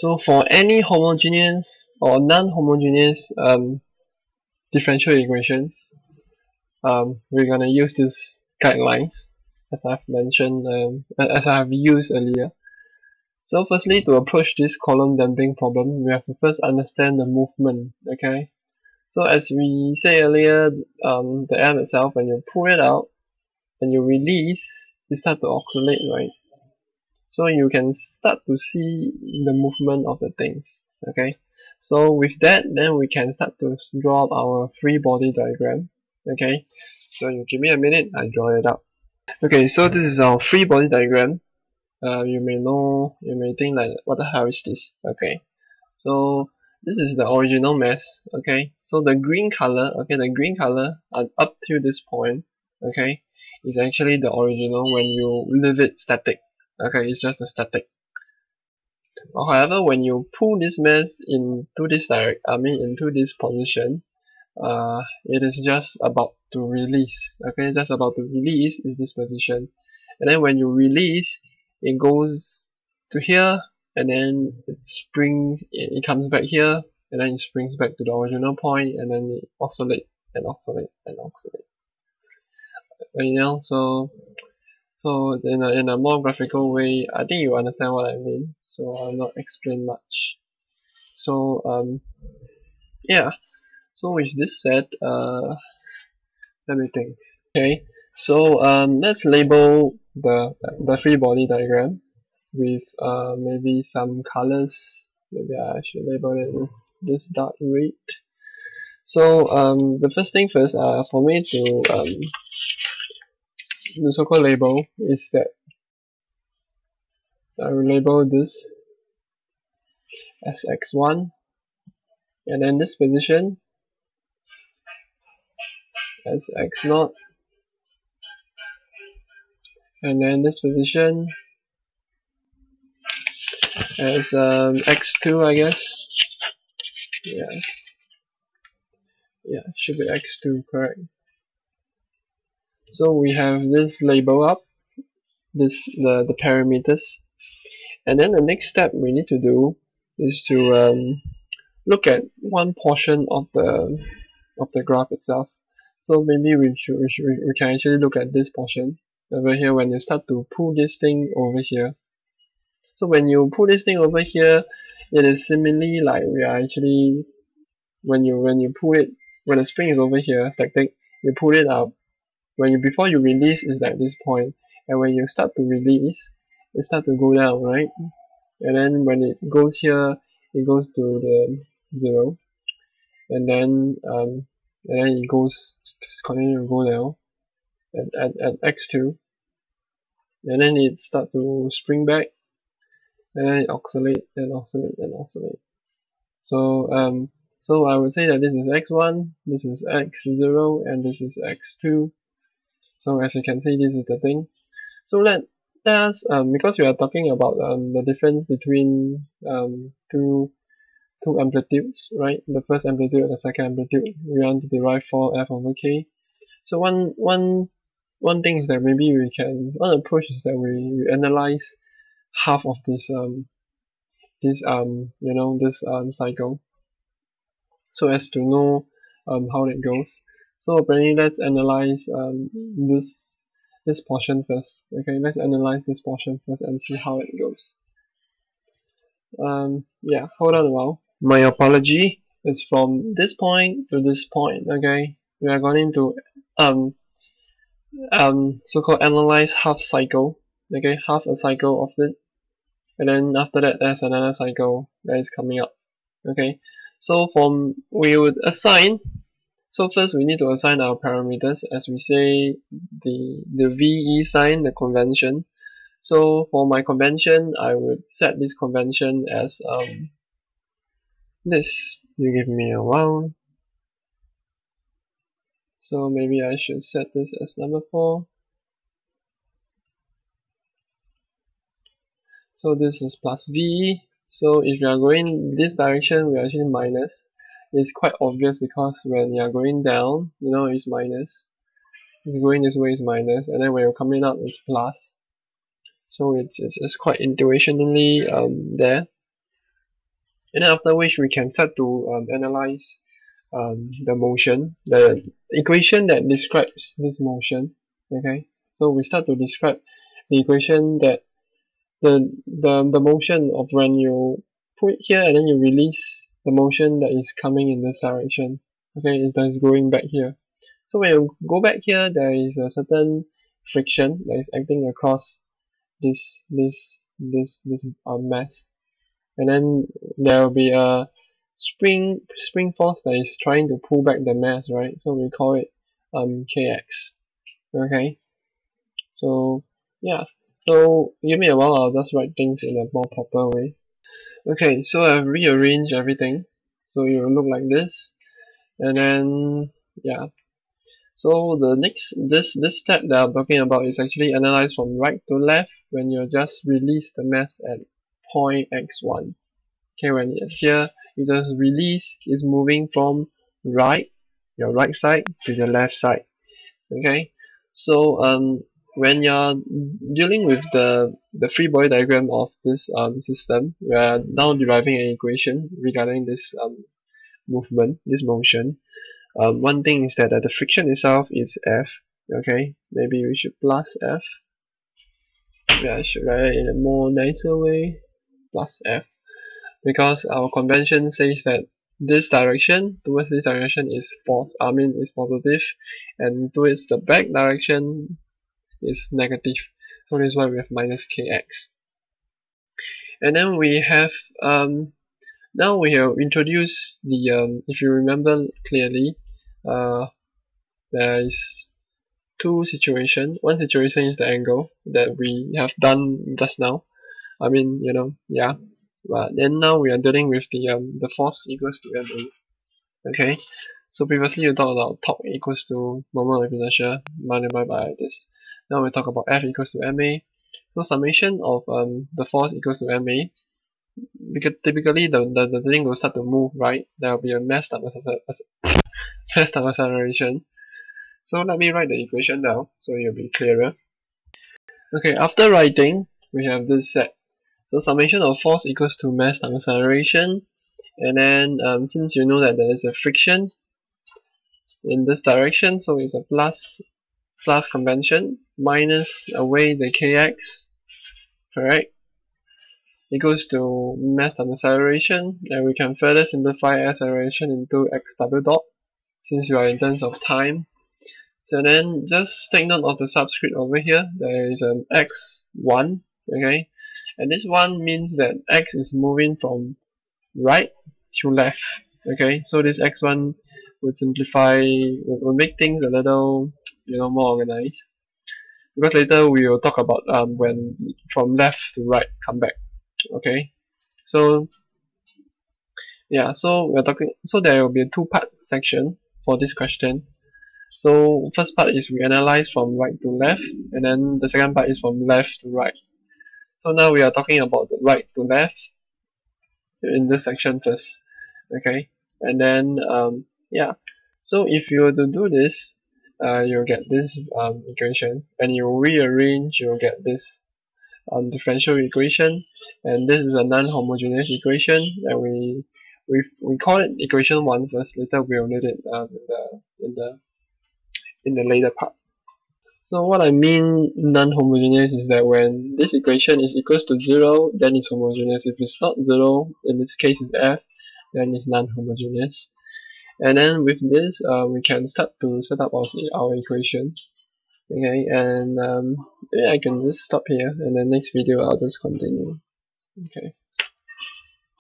So for any homogeneous or non-homogeneous differential equations, we're gonna use this guidelines as I've mentioned, as I've used earlier. So firstly, to approach this Coulomb damping problem, we have to first understand the movement. Okay. So as we say earlier, the air itself, when you pull it out and you release, it starts to oscillate, right? So you can start to see the movement of the things. Okay. So with that, then we can start to draw up our free body diagram. Okay. So you give me a minute, I draw it up. Okay, so this is our free body diagram. You may think like, what the hell is this? Okay, so this is the original mass. Okay, so the green color, up to this point, okay, is actually the original when you leave it static. Okay, it's just a static. However, when you pull this mass into this position, it is just about to release. Okay, just about to release is this position, and then when you release, it goes to here, and then it comes back here, and then it springs back to the original point, and then it oscillates and oscillates and oscillates. So in a more graphical way, I think you understand what I mean. So I'll not explain much. So yeah. So with this said, let me think. Okay, so let's label the free body diagram with maybe some colors. Maybe I should label it with this dark red. So the first thing first, for me to the so-called label is that I will label this as x1, and then this position as x0, and then this position as x2, I guess. Yeah, should be x2, correct. So we have this label up, the parameters, and then the next step we need to do is to look at one portion of the graph itself. So maybe we can actually look at this portion over here when you start to pull this thing over here. So when you pull this thing over here, it is similarly like we are actually when you pull it, when the spring is over here static, you pull it out. Before you release is at this point, and when you start to release, it starts to go down, right? And then when it goes here, it goes to the 0, and then it goes continue to go down at x2, and then it start to spring back, and then it oscillate and oscillate and oscillate. So I would say that this is x1, this is x0, and this is x2. So as you can see, this is the thing. So let us, because we are talking about the difference between two amplitudes, right? The first amplitude and the second amplitude, we want to derive for f over k. So one thing is that maybe one approach is that we analyze half of this cycle, so as to know how it goes. So apparently, let's analyze this portion first. Okay, let's analyze this portion first and see how it goes. Yeah, hold on a while. My apology. It's from this point to this point. Okay, we are going to so-called analyze half cycle. Okay, half a cycle of it, and then after that, there's another cycle that is coming up. Okay, so we would assign. So first we need to assign our parameters, as we say the VE sign, the convention. So for my convention, I would set this convention as this. You give me a while. So maybe I should set this as number 4. So this is plus VE. So if you are going this direction, we are actually minus. It's quite obvious because when you are going down, it's minus. If you're going this way, it's minus, and then when you're coming up, it's plus. So it's quite intuitionally there. And then after which we can start to analyze the motion, the equation that describes this motion. Okay, so we start to describe the equation that the motion of when you put it here and then you release the motion that is coming in this direction. Okay, it is going back here. So when you go back here, there is a certain friction that is acting across this mass, and then there will be a spring force that is trying to pull back the mass, right? So we call it kx. Okay, so yeah, so give me a while, I'll just write things in a more proper way. Okay, so I've rearranged everything so it will look like this, and then yeah, so the next this step that I'm talking about is actually analyzed from right to left when you just release the mass at point x1. Okay, when here you just release, is moving from right, your right side, to the left side. Okay, so when you're dealing with the free body diagram of this system, we are now deriving an equation regarding this movement, this motion. One thing is that the friction itself is F. Okay, maybe we should plus F. Yeah, I should write it in a more nicer way. Plus F, because our convention says that this direction, towards this direction, is is positive, and towards the back direction is negative. So this is why we have minus kx. And then we have now we have introduced the if you remember clearly, there is two situations. One situation is the angle that we have done just now. I mean, yeah. But then now we are dealing with the force equals to ma. Okay. So previously you talked about torque equals to moment of inertia multiplied by this. Now we talk about F equals to ma. So summation of the force equals to ma. Because typically the thing will start to move, right? There will be a mass times acceleration. So let me write the equation down so it'll be clearer. Okay, after writing, we have this set. So summation of force equals to mass times acceleration, and then since you know that there is a friction in this direction, so it's a plus convention, minus away the kx, correct, equals to mass times acceleration, and we can further simplify acceleration into x double dot since we are in terms of time. So then just take note of the subscript over here. There is an x1, okay, and this one means that x is moving from right to left. Okay, so this x1 would simplify, would make things a little more organized, because later we will talk about when from left to right come back. Okay, so yeah, so we're talking, so there will be a two-part section for this question. So first part is we analyze from right to left, and then the second part is from left to right. So now we are talking about the right to left in this section first. Okay, and then yeah, so if you were to do this, you'll get this equation, and you rearrange, you'll get this differential equation, and this is a non-homogeneous equation, and we call it equation 1 first. Later we'll need it in the later part. So what I mean non-homogeneous is that when this equation is equals to 0, then it's homogeneous. If it's not 0, in this case it's F, then it's non-homogeneous. And then with this, we can start to set up our equation. Okay, and yeah, I can just stop here, and the next video I'll just continue. Okay.